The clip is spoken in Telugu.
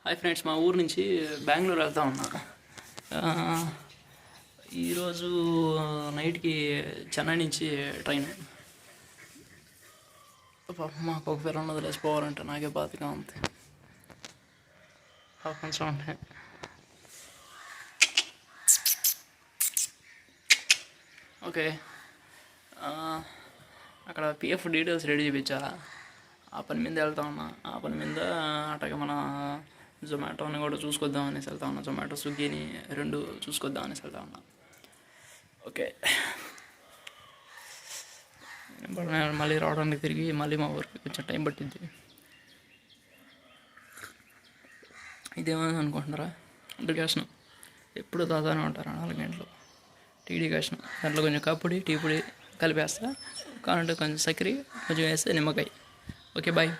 హాయ్ ఫ్రెండ్స్, మా ఊరు నుంచి బెంగళూరు వెళ్తా ఉన్నా. ఈరోజు నైట్కి చెన్నై నుంచి ట్రైన్. మాకు ఒక పిల్లలు వదిలేసిపోవాలంటే నాకే బాధగా ఉంది. కొంచెం అంటే ఓకే, అక్కడ పిఎఫ్ డీటెయిల్స్ రెడీ చేయించాలా, ఆ పని మీద వెళ్తా ఉన్నా. ఆ పని మీద అట్లాగే మన జొమాటోని కూడా చూసుకొద్దామనేసి వెళ్తా ఉన్నా. జొమాటో, స్విగ్గీని రెండు చూసుకొద్దామనేసి వెళ్తా ఉన్నా. ఓకే, మళ్ళీ రావడానికి తిరిగి మళ్ళీ మా ఊరికి కొంచెం టైం పట్టింది. ఇదేమని అనుకుంటున్నారా? డికాషన్ ఎప్పుడు తాగానే ఉంటారు 4 గంటలు. టీ డికాషన్, దాంట్లో కొంచెం కాపుడి, టీ పొడి కలిపేస్తా. కావాలంటే కొంచెం చక్కెర, కొంచెం వేస్తే నిమ్మకాయ. Okay, bye.